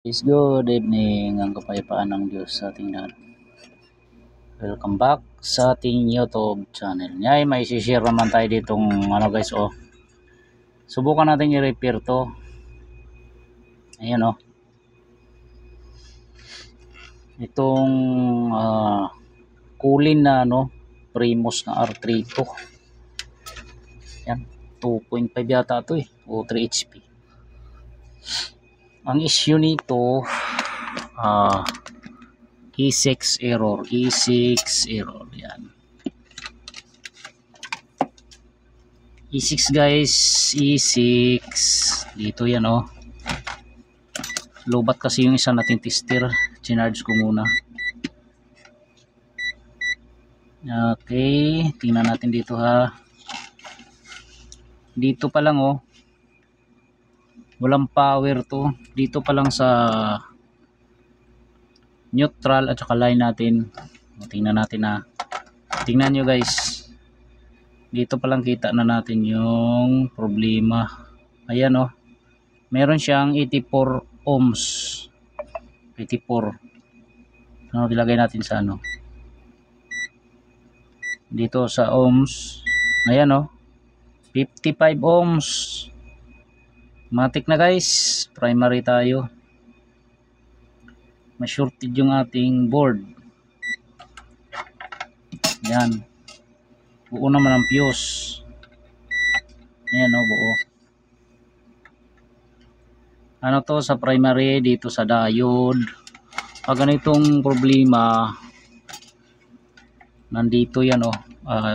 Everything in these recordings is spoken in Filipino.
Is good evening, ang kapayapaan ng Diyos sa ating lahat. Welcome back sa ating YouTube channel. May share naman tayo ditong guys, subukan natin i-repair to. Ayan itong kulin na Primus na R3 to. Yan, 2.5 yata to o 3 HP. Ang issue nito E6 error, yan. E6 guys, E6 dito yan lobat kasi yung isa nating tester, chinarge ko muna. Okay, tingnan natin dito ha. Dito pa lang walang power to. Dito pa lang sa neutral at saka line natin. Tingnan natin ha. Tingnan nyo guys. Dito pa lang kita na natin yung problema. Ayan meron siyang 84 ohms. 84. Ilagay natin sa dito sa ohms. Ayan 55 ohms. Matik na guys. Primary tayo. Ma-shorted yung ating board. Yan. Buo naman ang fuse. Ayan buo. Ano to sa primary, dito sa diode. Pag ganitong problema, nandito yan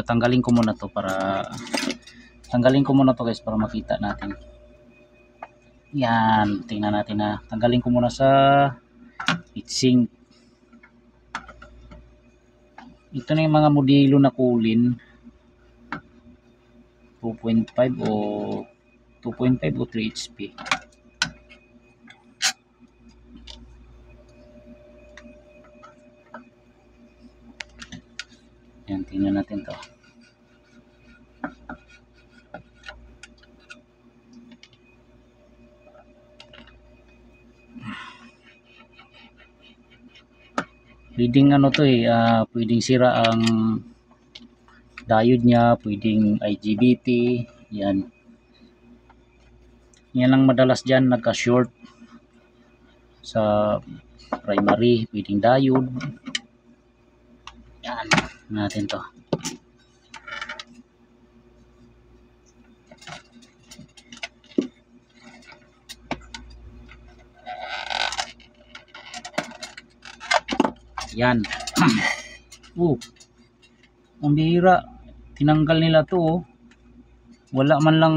tanggalin ko muna to guys para makita natin. Yan, tingnan natin na. Tanggalin ko muna sa heatsink. Ito na yung mga modelo na kulin. 2.5 o 3 HP. Yan, tingnan natin to. Pwedeng pwedeng sira ang diode niya, pwedeng IGBT. Yan lang madalas dyan, nagka-short sa primary, pwedeng diode. Yan natin to. Yan. Ang bihira. Tinanggal nila to wala man lang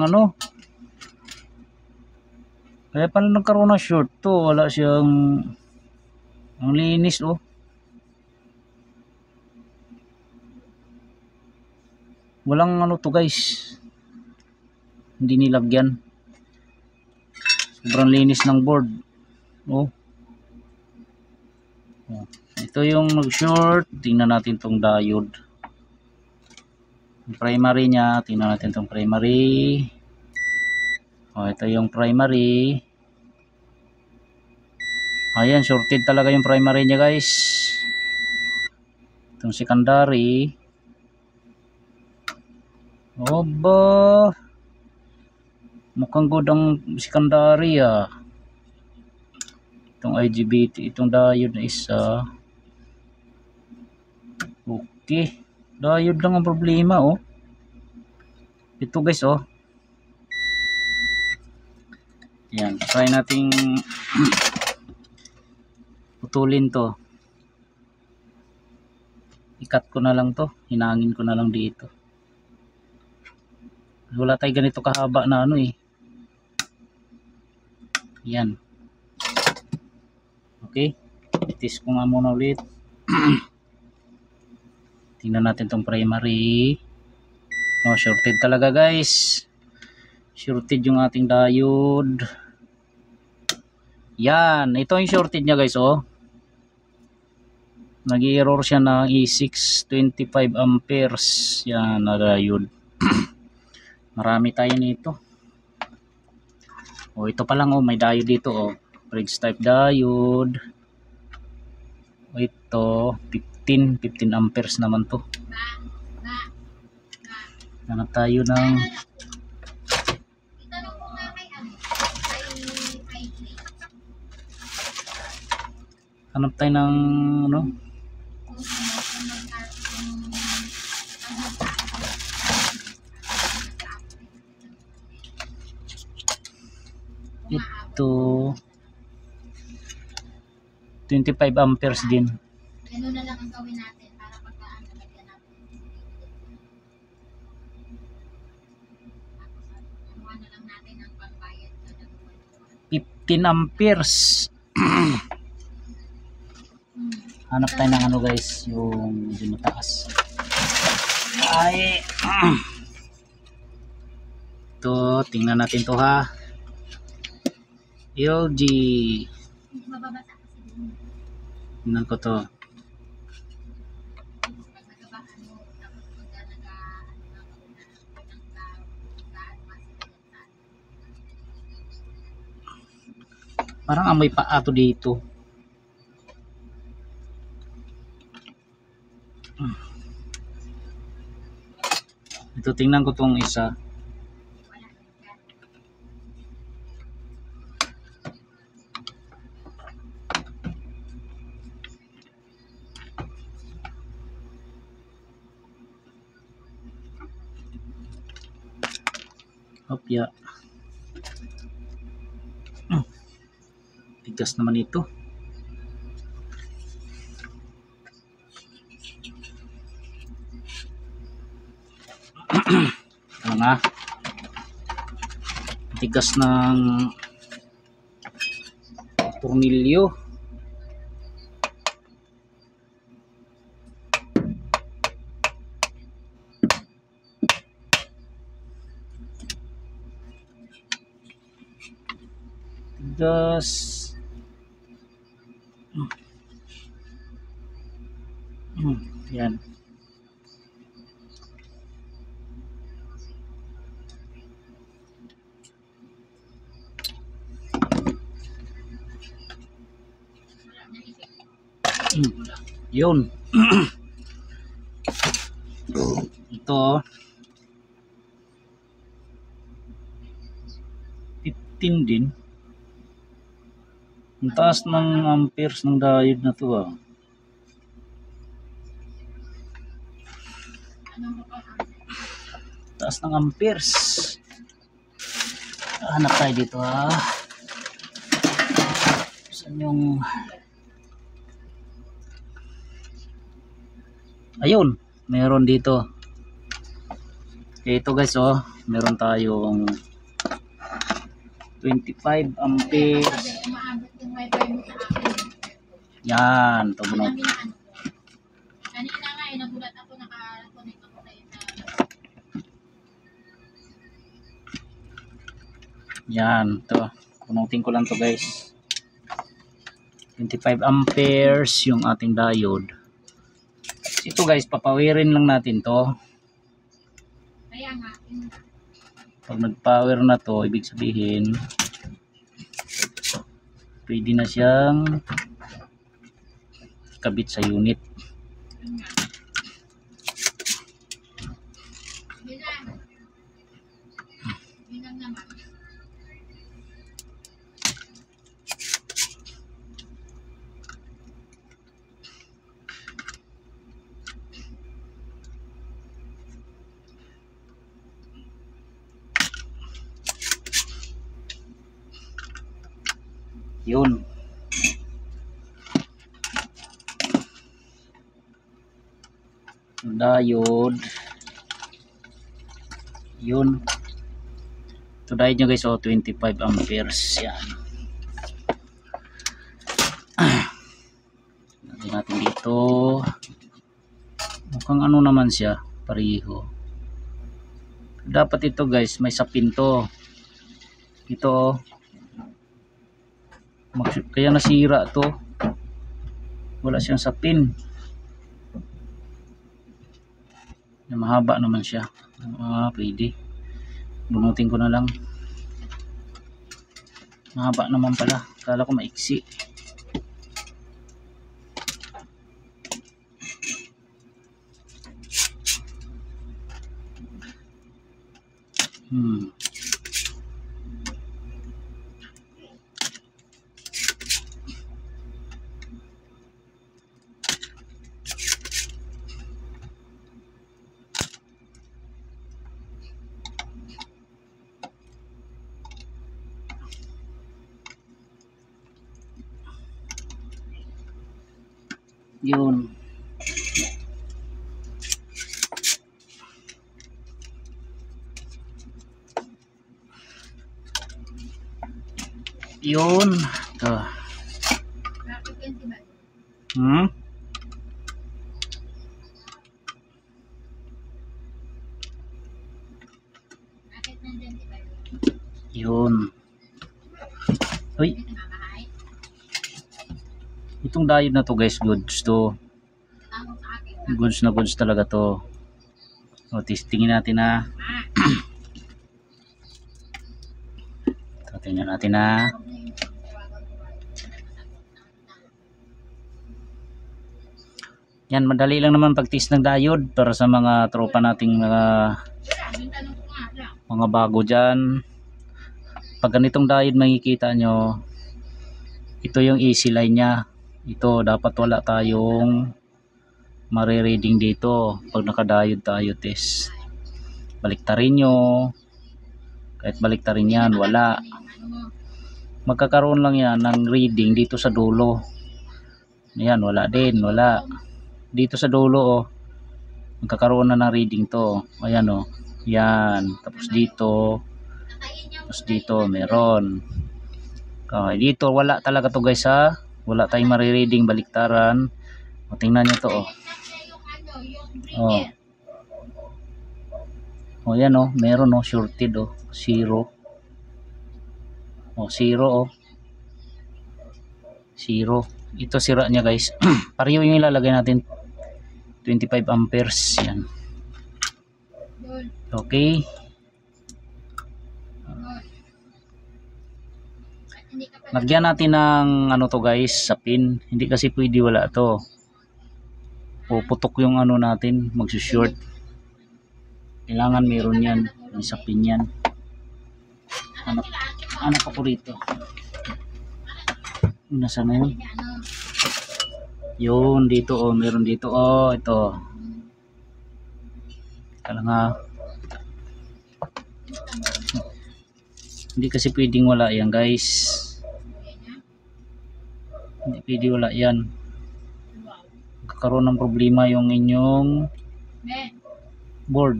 kaya pala nagkaroon ng short to. Wala siyang ang linis walang to guys, hindi nilagyan. Sobrang linis ng board. Ito yung nag-short. Tingnan natin tong diode. Yung primary niya, tingnan natin tong primary. Ito yung primary. Ayan, shorted talaga yung primary niya guys. Itong secondary. Oba, mukhang good ang secondary itong IGBT, itong diode na isa. Okay, diode lang ang problema ito guys yan, try nating putulin to. Ikat ko na lang to, hinangin ko na lang dito. Wala tayo ganito kahaba na yan. Okay, itis ko nga muna ulit. Tingnan natin tong primary. Shorted talaga guys. Shorted yung ating diode. Yan, ito yung shorted niya guys nag-error siya ng E6 25 amperes. Yan na diode. Marami tayo nito. Ito pa lang may diode dito bridge type diode. Ito 15 amperes naman to. Hanap tayo ng ano, ito 25 amperes din. Ano na lang ang gawin natin para pagkaan nalagyan natin. Ano na lang natin ang pambayad na nabuhay. 15 amperes. Hanap tayo ng ano guys, yung medyo mataas. Ay, ito, tingnan natin to ha. LG. Mababasa kasi din. Tingnan ko to. Pag nagkabaan mo, tapos pag Parang amoy paa to dito. Ito, tingnan ko tong isa. Opya. Tigas naman ito. Ano nga? Tigas ng tornilyo. Tigas. Yan. Yun. Ito 15 din. Ang taas ng amperes ng diode na to ah. Taas ng amperes. Hanap tayo dito ha. Saan yung... Ayun, meron dito. Ito guys oh, meron tayong 25 amperes. umaabot yung wifi mo sa akin. Yan, ito bunot. Kanina nga nagulat ako, naka-connect ako tayo sa... Yan, ito. Punutin ko lang to guys. 25 amperes yung ating diode. Ito guys, papawirin lang natin to. Kaya nga, Pag nag-power na to, ibig sabihin pwede na siyang kabit sa unit. bilang naman. Yun. Diode. Yun. Ito diode nyo guys, 25 amperes. Yan. Lagyan natin dito. Mukhang ano naman siya, pareho. Dapat ito guys, may sapin to. Ito kaya nasira to, wala siyang sapin. Mahaba naman siya. Pwede bunutin ko na lang. Mahaba naman pala. Kala ko maiksi. Yun. Yun. Ito. Bakit yan si Bal? Hmm? Bakit nandyan si Bal? Yun. Uy, Hindi sa mamahay. itong diode na to guys, goods to. Tawag sa akin. Goods na goods talaga to. O, testingin natin na. Ito, tingnan natin na. Yan, madali lang naman pag-test ng diode para sa mga tropa nating mga bago dyan. Pag ganitong diode makikita nyo, ito yung easy line nya. Ito, dapat wala tayong marireading dito pag naka-diode tayo test. Baliktarin nyo. Kahit baliktarin yan, wala. Magkakaroon lang yan ng reading dito sa dulo. Ayan, wala din, wala. Dito sa dulo, oh, magkakaroon na ng reading to. Ayan, oh. Yan. Tapos dito, meron. Okay, dito, wala talaga to guys, ha. Wala tayong marireading, baliktaran. O, tingnan nyo to, oh. Oh. O, yan, oh. Meron, oh. Shorted, oh. 0. Oh, 0, oh. 0. Ito sira niya guys. Pareho yung ilalagay natin. 25 amperes. Yan. Okay. Lagyan natin ng ano to guys, sa pin. Hindi kasi pwede wala to. Puputok yung ano natin, magsushort. Kailangan meron yan. May sa pin yan. Anak ako rito. Nasaan na yun? Yun, dito, oh. Meron dito, oh. Ito. Kala nga. Hindi kasi pwedeng wala yan guys. Hindi pwede wala yan. Magkakaroon ng problema yung inyong board.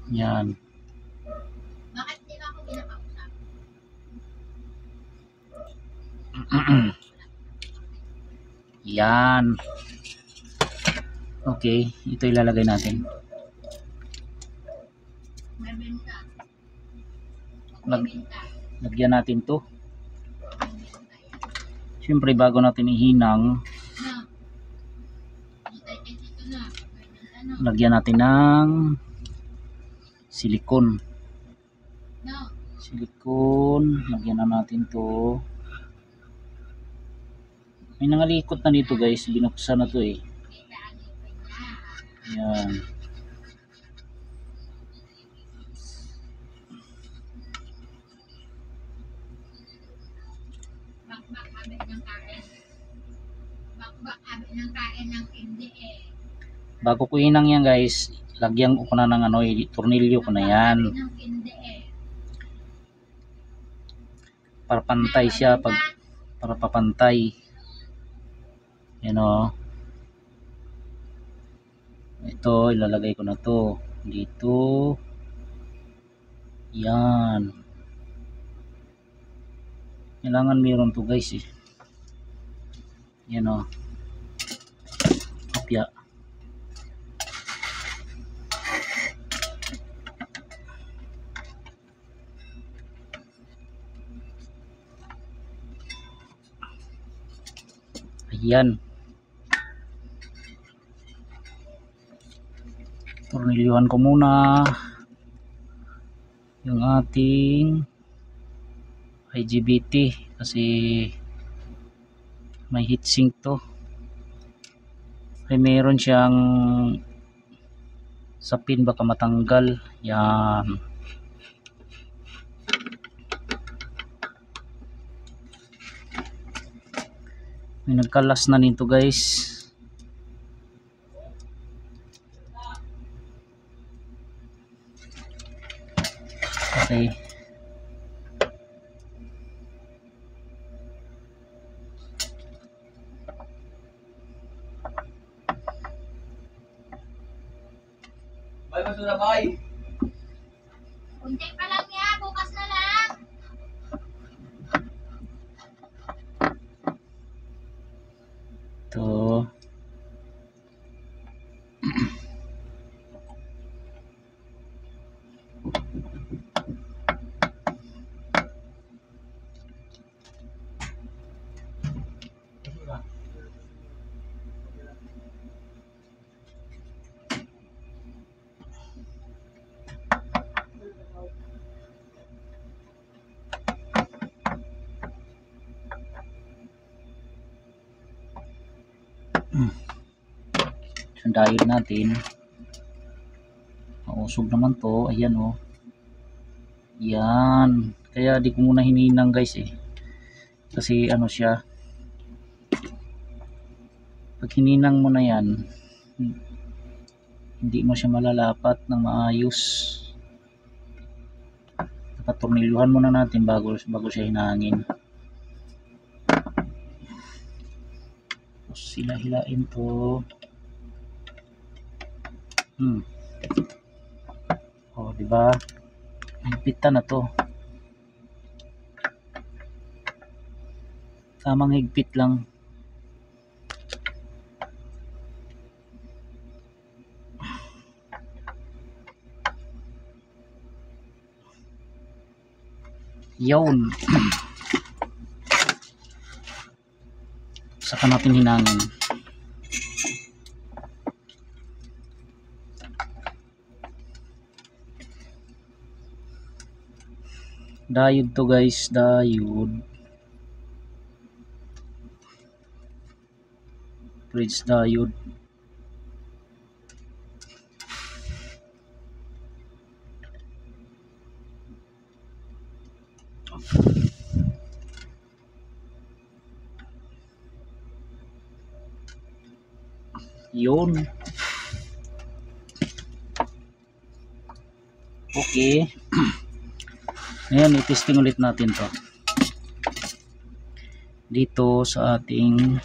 Yan. Bakit hindi na ako pinakausap? Yan. Okay, ito ilalagay natin. Lagyan natin to. Siyempre bago natin ihinang, lagyan natin ng silikon. Lagyan na natin to. May nangalikot na dito guys, binuksan na to eh. Yan. Bago ko hinang yan guys, lagyan ko na ng ano, tornilyo ko na yan. Para pantay siya, para papantay. Yan o. Ito, ilalagay ko na to. Dito. Yan. Kailangan meron to guys eh. Yan o. Kopya. Ayan. Tornilyuhan ko muna yung ang ating IGBT kasi may heatsink to. Ay meron siyang sa pin, baka matanggal. Yan. May nagkalas na nito guys. Okay. Bye, basura, bye. Unti pa lang yan, bukas na lang. Ito. Yung diode natin, mausog naman to. Ayan oh. Yan, kaya di ko muna hininang guys kasi ano siya, pag hininang mo na yan hindi mo siya malalapat ng maayos. Patornilyuhan muna natin bago siya hinangin. Tapos hilain to. Oh, diba? Higpitan na to. Tamang higpit lang. Yun. Saka natin hinangin. Diode to guys, diode. Bridge diode. Yun. Okay. Ngayon, i-testing ulit natin to. Dito sa ating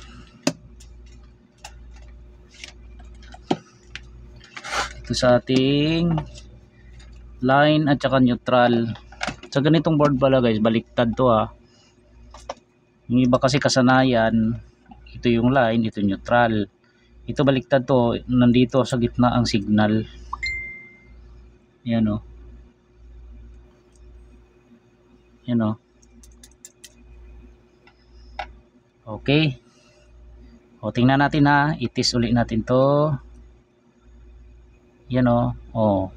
line at saka neutral. Sa ganitong board pala guys, baliktad to Yung iba kasi kasanayan, ito yung line, ito neutral. Ito baliktad to, nandito sa gitna ang signal. Yan o. Yan o. Okay. O, tingnan natin i-test ulit natin to. Yan o. O.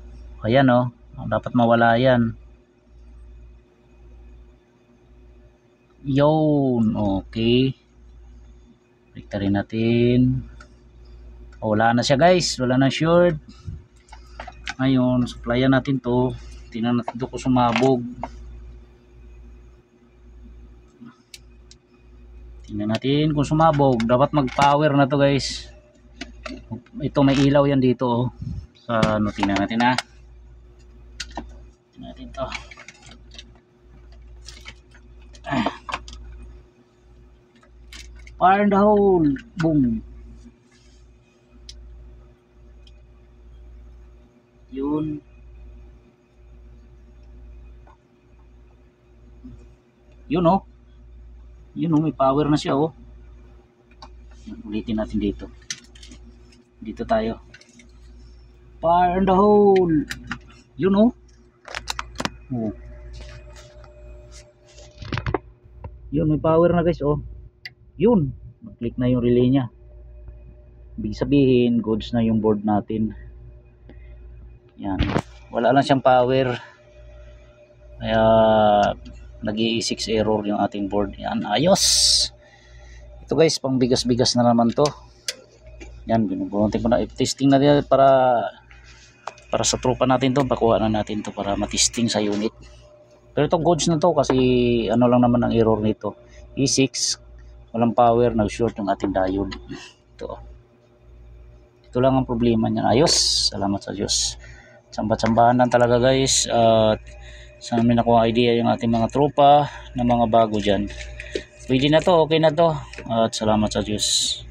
Ayan o. Dapat mawala yan. Yun. Okay. Baliktarin natin. O, wala na siya guys. Wala na short. Ngayon, supplyan natin to. Tingnan natin to kung sumabog. Tingnan natin kung sumabog. Dapat mag-power na to guys. Ito may ilaw yan dito sa ano, tingnan natin tingnan natin to. Fire in the hole. Boom. Yun. Yun Yun may power na siya Ulitin natin dito. Dito tayo. Fire in the hole. Yun Yun, may power na guys Yun. Mag-click na yung relay niya. Ibig sabihin, goods na yung board natin. Yan. Wala lang siyang power. Kaya nag-i6 error yung ating board. Yan, ayos. Ito guys, pang bigas-bigas na naman to. Yan, binubuntin ko na. Testing na din para sa tropa natin to. Pakuha na natin to para matesting sa unit. Pero itong codes na to kasi ano lang naman ang error nito. E6, walang power, nag-short yung ating diode. Ito lang ang problema niyan. Ayos, salamat sa Diyos. Tsamba-tsambahan lang talaga guys. At sana may nakuha idea yung ating mga tropa na mga bago dyan. Pwede na to, okay na to. At salamat sa Diyos.